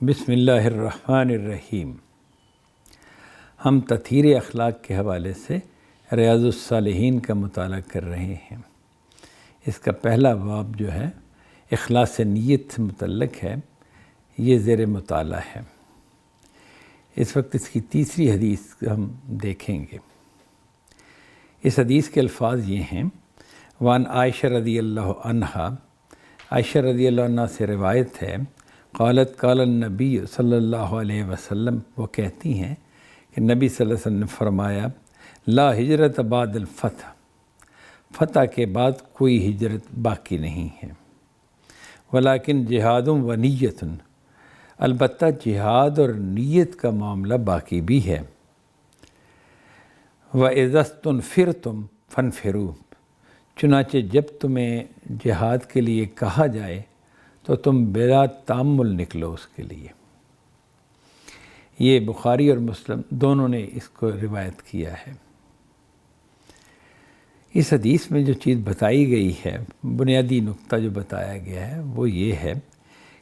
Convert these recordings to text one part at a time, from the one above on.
بسم اللہ الرحمن الرحیم۔ ہم تطہیر اخلاق کے حوالے سے ریاض الصالحین کا مطالعہ کر رہے ہیں۔ اس کا پہلا باب جو ہے اخلاص نیت سے متعلق ہے، یہ زیر مطالعہ ہے۔ اس وقت اس کی تیسری حدیث ہم دیکھیں گے۔ اس حدیث کے الفاظ یہ ہیں: وان عائشہ رضی اللہ عنہا، عائشہ رضی اللہ عنہ سے روایت ہے، قالت قال النبی صلی اللہ علیہ وسلم، وہ کہتی ہیں کہ نبی صلی اللہ علیہ وسلم نے فرمایا، لا ہجرت بعد الفتح، فتح کے بعد کوئی ہجرت باقی نہیں ہے، ولیکن جہاد و نیت، البتہ جہاد اور نیت کا معاملہ باقی بھی ہے۔ وَإِذَا اسْتُنْفِرْتُمْ فَانْفِرُوا، چنانچہ جب تمہیں جہاد کے لیے کہا جائے تو تم بلا تامل نکلو اس کے لیے۔ یہ بخاری اور مسلم دونوں نے اس کو روایت کیا ہے۔ اس حدیث میں جو چیز بتائی گئی ہے، بنیادی نقطہ جو بتایا گیا ہے وہ یہ ہے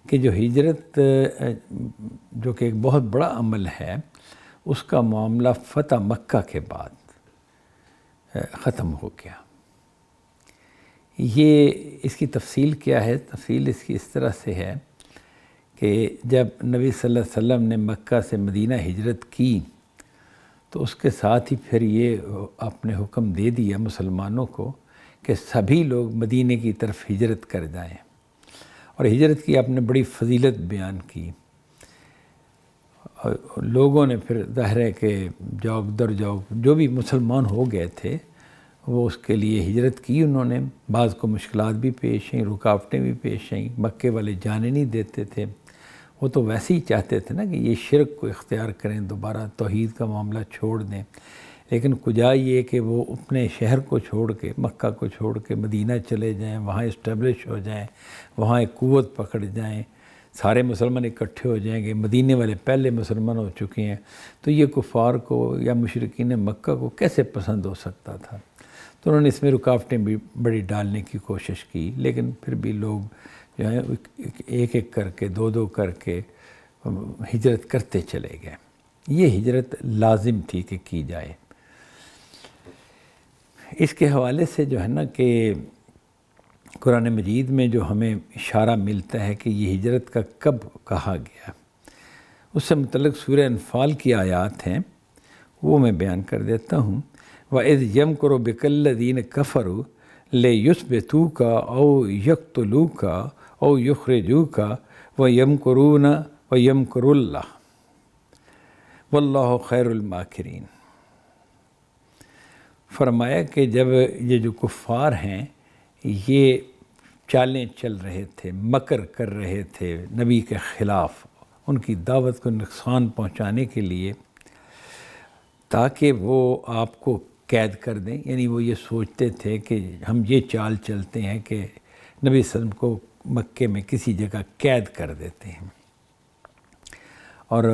کہ جو ہجرت جو کہ ایک بہت بڑا عمل ہے، اس کا معاملہ فتح مکہ کے بعد ختم ہو گیا۔ یہ اس کی تفصیل کیا ہے؟ تفصیل اس کی اس طرح سے ہے کہ جب نبی صلی اللہ علیہ وسلم نے مکہ سے مدینہ ہجرت کی تو اس کے ساتھ ہی پھر یہ آپ نے حکم دے دیا مسلمانوں کو کہ سبھی لوگ مدینہ کی طرف ہجرت کر جائیں، اور ہجرت کی آپ نے بڑی فضیلت بیان کی۔ لوگوں نے پھر ظاہر ہے کہ جوگ در جوگ جو بھی مسلمان ہو گئے تھے وہ اس کے لیے ہجرت کی، انہوں نے بعض کو مشکلات بھی پیش آئیں، رکاوٹیں بھی پیش آئیں، مکے والے جانے نہیں دیتے تھے، وہ تو ویسے ہی چاہتے تھے نا کہ یہ شرک کو اختیار کریں، دوبارہ توحید کا معاملہ چھوڑ دیں، لیکن کجا یہ کہ وہ اپنے شہر کو چھوڑ کے، مکہ کو چھوڑ کے مدینہ چلے جائیں، وہاں اسٹیبلش ہو جائیں، وہاں ایک قوت پکڑ جائیں، سارے مسلمان اکٹھے ہو جائیں گے، مدینے والے پہلے مسلمان ہو چکے ہیں، تو یہ کفار کو یا مشرکین مکہ کو کیسے پسند ہو سکتا تھا؟ تو انہوں نے اس میں رکاوٹیں بھی بڑی ڈالنے کی کوشش کی، لیکن پھر بھی لوگ جو ہیں ایک ایک کر کے، دو دو کر کے ہجرت کرتے چلے گئے۔ یہ ہجرت لازم تھی کہ کی جائے۔ اس کے حوالے سے جو ہے نا کہ قرآن مجید میں جو ہمیں اشارہ ملتا ہے کہ یہ ہجرت کا کب کہا گیا، اس سے متعلق سورہ انفال کی آیات ہیں، وہ میں بیان کر دیتا ہوں۔ وَإِذْ يَمْكُرُ بِكَ الَّذِينَ كَفَرُوا لِيُثْبِتُوكَ أَوْ يَقْتُلُوكَ أَوْ يُخْرِجُوكَ وَيَمْكُرُونَ وَيَمْكُرُ اللَّهُ وَاللَّهُ خَيْرُ الْمَاكِرِينَ۔ فرمایا کہ جب یہ جو کفار ہیں یہ چالیں چل رہے تھے، مکر کر رہے تھے نبی کے خلاف، ان کی دعوت کو نقصان پہنچانے کے لیے، تاکہ وہ آپ کو قید کر دیں، یعنی وہ یہ سوچتے تھے کہ ہم یہ چال چلتے ہیں کہ نبی صلی اللہ علیہ وسلم کو مکے میں کسی جگہ قید کر دیتے ہیں، اور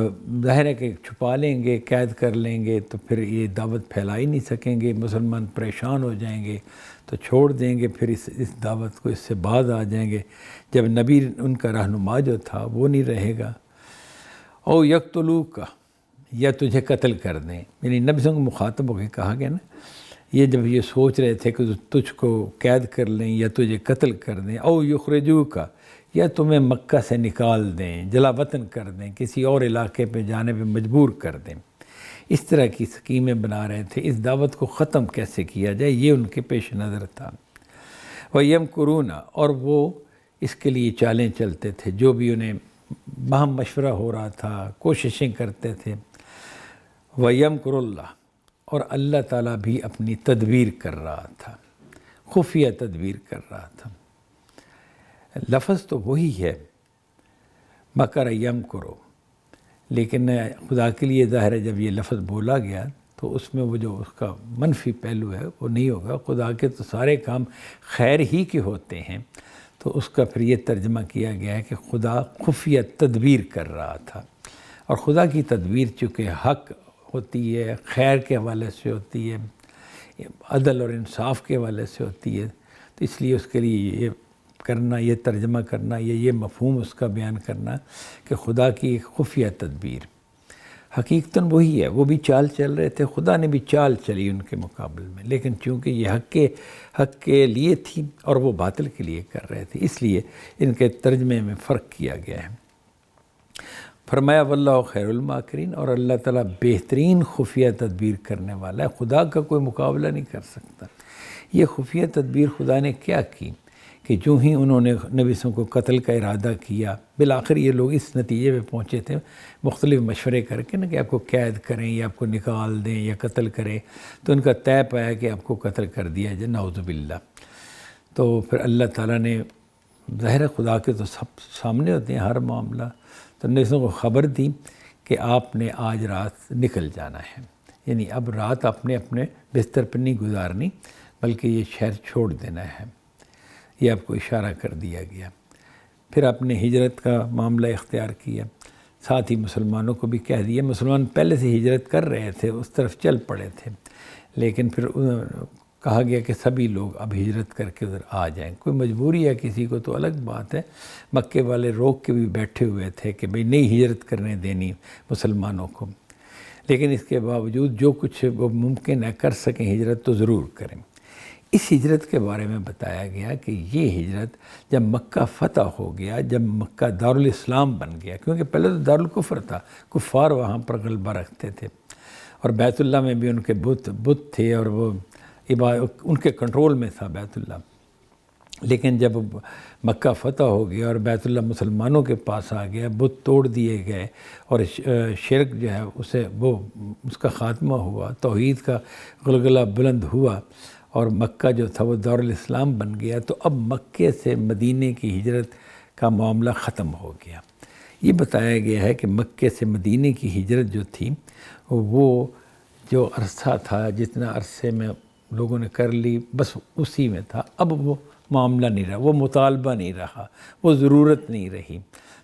ظاہر ہے کہ چھپا لیں گے، قید کر لیں گے تو پھر یہ دعوت پھیلا ہی نہیں سکیں گے، مسلمان پریشان ہو جائیں گے تو چھوڑ دیں گے، پھر اس دعوت کو اس سے بعد آ جائیں گے جب نبی ان کا رہنما جو تھا وہ نہیں رہے گا۔ او یقتلوک، یا تجھے قتل کر دیں، یعنی نبی صلی اللہ علیہ وسلم کو مخاطب ہو کے کہا گیا نا، یہ جب یہ سوچ رہے تھے کہ تجھ کو قید کر لیں یا تجھے قتل کر دیں، او یخرجوک، یا تمہیں مکہ سے نکال دیں، جلا وطن کر دیں، کسی اور علاقے پہ جانے پہ مجبور کر دیں، اس طرح کی سکیمیں بنا رہے تھے۔ اس دعوت کو ختم کیسے کیا جائے یہ ان کے پیش نظر تھا۔ وَيَمْكُرُونَ، اور وہ اس کے لیے چالیں چلتے تھے، جو بھی انہیں باہم مشورہ ہو رہا تھا، کوششیں کرتے تھے۔ وَيَمْكُرُ اللَّهُ، اور اللہ تعالیٰ بھی اپنی تدبیر کر رہا تھا، خفیہ تدبیر کر رہا تھا۔ لفظ تو وہی ہے مکر یمکرو، لیکن خدا کے لیے ظاہر ہے جب یہ لفظ بولا گیا تو اس میں وہ جو اس کا منفی پہلو ہے وہ نہیں ہوگا، خدا کے تو سارے کام خیر ہی کے ہوتے ہیں، تو اس کا پھر یہ ترجمہ کیا گیا ہے کہ خدا خفیہ تدبیر کر رہا تھا، اور خدا کی تدبیر چونکہ حق ہوتی ہے، خیر کے حوالے سے ہوتی ہے، عدل اور انصاف کے حوالے سے ہوتی ہے، تو اس لیے اس کے لیے یہ کرنا، یہ ترجمہ کرنا یا یہ مفہوم اس کا بیان کرنا کہ خدا کی ایک خفیہ تدبیر، حقیقتاً وہی ہے، وہ بھی چال چل رہے تھے، خدا نے بھی چال چلی ان کے مقابل میں، لیکن چونکہ یہ حق کے لیے تھی اور وہ باطل کے لیے کر رہے تھے، اس لیے ان کے ترجمے میں فرق کیا گیا ہے۔ فرمایا واللہ خیر الماکرین، اور اللہ تعالیٰ بہترین خفیہ تدبیر کرنے والا ہے، خدا کا کوئی مقابلہ نہیں کر سکتا۔ یہ خفیہ تدبیر خدا نے کیا کی کہ جو ہی انہوں نے نبی صلی اللہ علیہ وسلم کو قتل کا ارادہ کیا، بالآخر یہ لوگ اس نتیجے پہ پہنچے تھے مختلف مشورے کر کے نا کہ آپ کو قید کریں یا آپ کو نکال دیں یا قتل کریں، تو ان کا طے پایا کہ آپ کو قتل کر دیا جائے، نعوذ باللہ۔ تو پھر اللہ تعالیٰ نے، ظاہر ہے خدا کے تو سب سامنے ہوتے ہیں ہر معاملہ، تو نبی صلی اللہ علیہ وسلم کو خبر دی کہ آپ نے آج رات نکل جانا ہے، یعنی اب رات آپ نے اپنے بستر پر نہیں گزارنی بلکہ یہ شہر چھوڑ دینا ہے، یہ آپ کو اشارہ کر دیا گیا۔ پھر آپ نے ہجرت کا معاملہ اختیار کیا، ساتھ ہی مسلمانوں کو بھی کہہ دیا، مسلمان پہلے سے ہجرت کر رہے تھے، اس طرف چل پڑے تھے، لیکن پھر کہا گیا کہ سبھی لوگ اب ہجرت کر کے ادھر آ جائیں، کوئی مجبوری ہے کسی کو تو الگ بات ہے، مکے والے روک کے بھی بیٹھے ہوئے تھے کہ بھئی نہیں ہجرت کرنے دینی مسلمانوں کو، لیکن اس کے باوجود جو کچھ وہ ممکن ہے کر سکیں ہجرت تو ضرور کریں۔ اس ہجرت کے بارے میں بتایا گیا کہ یہ ہجرت جب مکہ فتح ہو گیا، جب مکہ دارالاسلام بن گیا، کیونکہ پہلے تو دارالکفر تھا، کفار وہاں پر غلبہ رکھتے تھے، اور بیت اللہ میں بھی ان کے بت تھے اور وہ ان کے کنٹرول میں تھا بیت اللہ، لیکن جب مکہ فتح ہو گیا اور بیت اللہ مسلمانوں کے پاس آ گیا، بت توڑ دیے گئے اور شرک جو ہے اس کا خاتمہ ہوا، توحید کا غلغلہ بلند ہوا اور مکہ جو تھا وہ دارالاسلام بن گیا، تو اب مکے سے مدینے کی ہجرت کا معاملہ ختم ہو گیا۔ یہ بتایا گیا ہے کہ مکے سے مدینے کی ہجرت جو تھی وہ جو عرصہ تھا، جتنا عرصے میں لوگوں نے کر لی بس اسی میں تھا، اب وہ معاملہ نہیں رہا، وہ مطالبہ نہیں رہا، وہ ضرورت نہیں رہی۔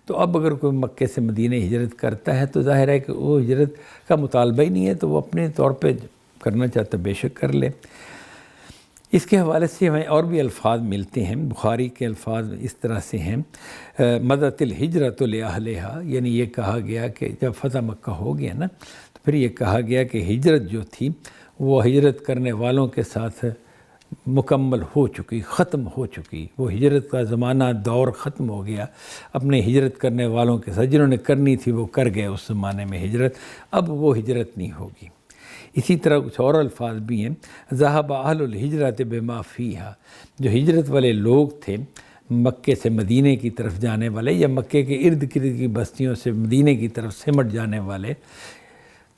تو اب اگر کوئی مکے سے مدینہ ہجرت کرتا ہے تو ظاہر ہے کہ وہ ہجرت کا مطالبہ ہی نہیں ہے، تو وہ اپنے طور پہ کرنا چاہتا بے شک کر لے۔ اس کے حوالے سے ہمیں اور بھی الفاظ ملتے ہیں، بخاری کے الفاظ اس طرح سے ہیں، مدت الہجرۃ لأہلہا، یعنی یہ کہا گیا کہ جب فتح مکہ ہو گیا نا تو پھر یہ کہا گیا کہ ہجرت جو تھی وہ ہجرت کرنے والوں کے ساتھ مکمل ہو چکی، ختم ہو چکی، وہ ہجرت کا زمانہ دور ختم ہو گیا اپنے ہجرت کرنے والوں کے ساتھ، جنہوں نے کرنی تھی وہ کر گئے اس زمانے میں ہجرت، اب وہ ہجرت نہیں ہوگی۔ اسی طرح کچھ اور الفاظ بھی ہیں، ذہب اہل الہجرۃ بما فیہا، جو ہجرت والے لوگ تھے مکے سے مدینے کی طرف جانے والے یا مکے کے ارد گرد کی بستیوں سے مدینے کی طرف سمٹ جانے والے،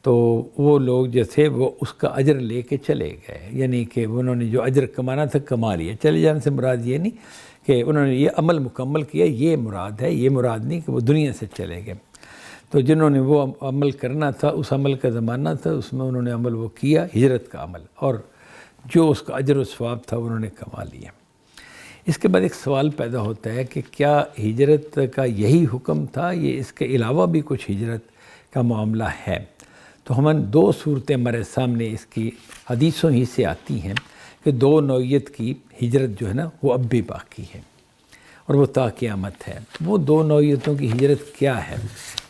تو وہ لوگ جو تھے وہ اس کا اجر لے کے چلے گئے، یعنی کہ انہوں نے جو اجر کمانا تھا کما لیا۔ چلے جانے سے مراد یہ نہیں کہ انہوں نے یہ عمل مکمل کیا، یہ مراد ہے، یہ مراد نہیں کہ وہ دنیا سے چلے گئے۔ تو جنہوں نے وہ عمل کرنا تھا، اس عمل کا زمانہ تھا، اس میں انہوں نے عمل وہ کیا، ہجرت کا عمل، اور جو اس کا اجر و ثواب تھا انہوں نے کما لیا۔ اس کے بعد ایک سوال پیدا ہوتا ہے کہ کیا ہجرت کا یہی حکم تھا، یہ اس کے علاوہ بھی کچھ ہجرت کا معاملہ ہے؟ تو ہمیں دو صورتیں ہمارے سامنے اس کی حدیثوں ہی سے آتی ہیں کہ دو نوعیت کی ہجرت جو ہے نا وہ اب بھی باقی ہے اور وہ تا قیامت ہے۔ وہ دو نوعیتوں کی ہجرت کیا ہے؟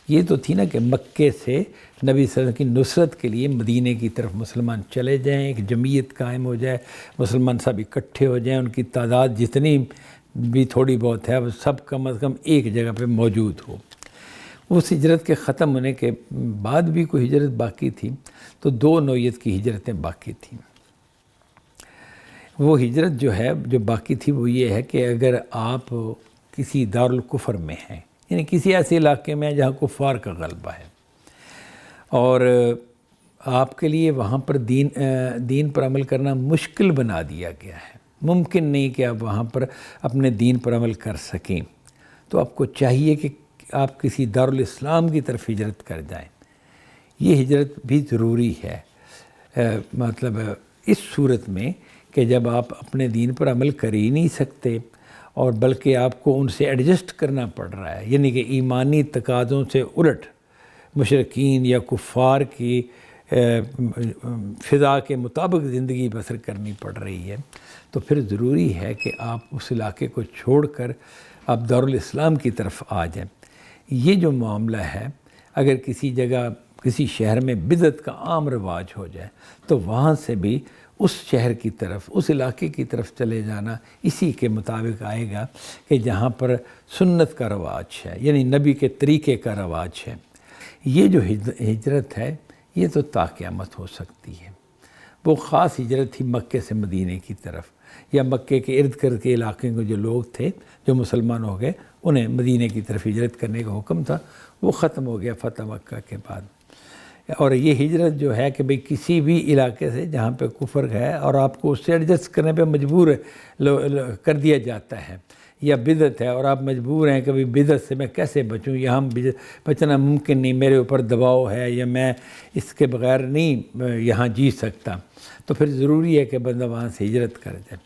یہ تو تھی نا کہ مکے سے نبی صلی اللہ علیہ وسلم کی نصرت کے لیے مدینے کی طرف مسلمان چلے جائیں، ایک جمعیت قائم ہو جائے، مسلمان سب اکٹھے ہو جائیں، ان کی تعداد جتنی بھی تھوڑی بہت ہے وہ سب کم از کم ایک جگہ پہ موجود ہو۔ اس ہجرت کے ختم ہونے کے بعد بھی کوئی ہجرت باقی تھی، تو دو نوعیت کی ہجرتیں باقی تھیں۔ وہ ہجرت جو ہے جو باقی تھی وہ یہ ہے کہ اگر آپ کسی دارالکفر میں ہیں، یعنی کسی ایسے علاقے میں جہاں کفار کا غلبہ ہے اور آپ کے لیے وہاں پر دین پر عمل کرنا مشکل بنا دیا گیا ہے، ممکن نہیں کہ آپ وہاں پر اپنے دین پر عمل کر سکیں، تو آپ کو چاہیے کہ آپ کسی دارالاسلام کی طرف ہجرت کر جائیں۔ یہ ہجرت بھی ضروری ہے، مطلب اس صورت میں کہ جب آپ اپنے دین پر عمل کر ہی نہیں سکتے اور بلکہ آپ کو ان سے ایڈجسٹ کرنا پڑ رہا ہے، یعنی کہ ایمانی تقاضوں سے الٹ مشرکین یا کفار کی فضا کے مطابق زندگی بسر کرنی پڑ رہی ہے، تو پھر ضروری ہے کہ آپ اس علاقے کو چھوڑ کر آپ دارالاسلام کی طرف آ جائیں۔ یہ جو معاملہ ہے، اگر کسی جگہ کسی شہر میں بدعت کا عام رواج ہو جائے تو وہاں سے بھی اس شہر کی طرف، اس علاقے کی طرف چلے جانا اسی کے مطابق آئے گا کہ جہاں پر سنت کا رواج ہے، یعنی نبی کے طریقے کا رواج ہے۔ یہ جو ہجرت ہے یہ تو تا قیامت ہو سکتی ہے۔ وہ خاص ہجرت تھی مکے سے مدینے کی طرف، یا مکے کے ارد گرد کے علاقے کے جو لوگ تھے جو مسلمان ہو گئے انہیں مدینے کی طرف ہجرت کرنے کا حکم تھا، وہ ختم ہو گیا فتح مکہ کے بعد۔ اور یہ ہجرت جو ہے کہ بھئی کسی بھی علاقے سے جہاں پہ کفر ہے اور آپ کو اس سے ایڈجسٹ کرنے پہ مجبور کر دیا جاتا ہے، یا بدعت ہے اور آپ مجبور ہیں کہ بھئی بدعت سے میں کیسے بچوں، یہاں بچنا ممکن نہیں، میرے اوپر دباؤ ہے یا میں اس کے بغیر نہیں یہاں جی سکتا، تو پھر ضروری ہے کہ بندہ وہاں سے ہجرت کر جائے۔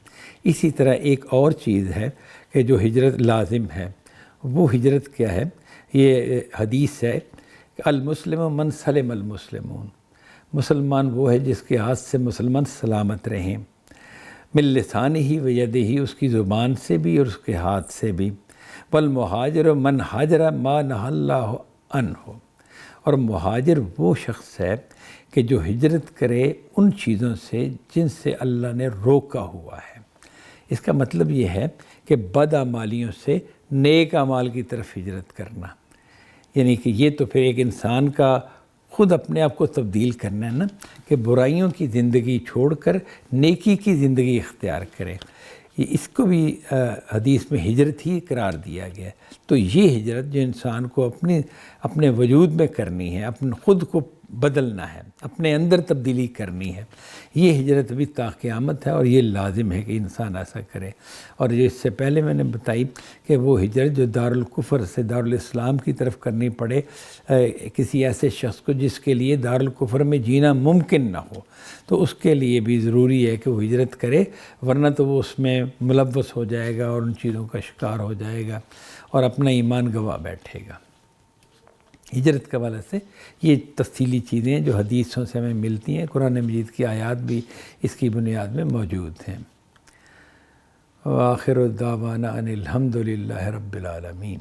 اسی طرح ایک اور چیز ہے کہ جو ہجرت لازم ہے، وہ ہجرت کیا ہے؟ یہ حدیث ہے کہ المسلم من سلم المسلمون، مسلمان وہ ہے جس کے ہاتھ سے مسلمان سلامت رہیں، من لسانہ و یدہ، اس کی زبان سے بھی اور اس کے ہاتھ سے بھی، والمہاجر من ہاجر ما نہی اللہ عنہ، اور مہاجر وہ شخص ہے کہ جو ہجرت کرے ان چیزوں سے جن سے اللہ نے روکا ہوا ہے۔ اس کا مطلب یہ ہے کہ بد اعمالیوں سے نیک اعمال کی طرف ہجرت کرنا، یعنی کہ یہ تو پھر ایک انسان کا خود اپنے آپ کو تبدیل کرنا ہے نا، کہ برائیوں کی زندگی چھوڑ کر نیکی کی زندگی اختیار کرے۔ اس کو بھی حدیث میں ہجرت ہی قرار دیا گیا ہے۔ تو یہ ہجرت جو انسان کو اپنے وجود میں کرنی ہے، اپنے خود کو بدلنا ہے، اپنے اندر تبدیلی کرنی ہے، یہ ہجرت بھی تا قیامت ہے، اور یہ لازم ہے کہ انسان ایسا کرے۔ اور اس سے پہلے میں نے بتائی کہ وہ ہجرت جو دارالکفر سے دارالاسلام کی طرف کرنی پڑے کسی ایسے شخص کو جس کے لیے دارالکفر میں جینا ممکن نہ ہو، تو اس کے لیے بھی ضروری ہے کہ وہ ہجرت کرے، ورنہ تو وہ اس میں ملوث ہو جائے گا اور ان چیزوں کا شکار ہو جائے گا اور اپنا ایمان گنوا بیٹھے گا۔ ہجرت کے حوالے سے یہ تفصیلی چیزیں جو حدیثوں سے ہمیں ملتی ہیں، قرآن مجید کی آیات بھی اس کی بنیاد میں موجود ہیں۔ وآخر دعوانا ان الحمد للہ رب العالمین۔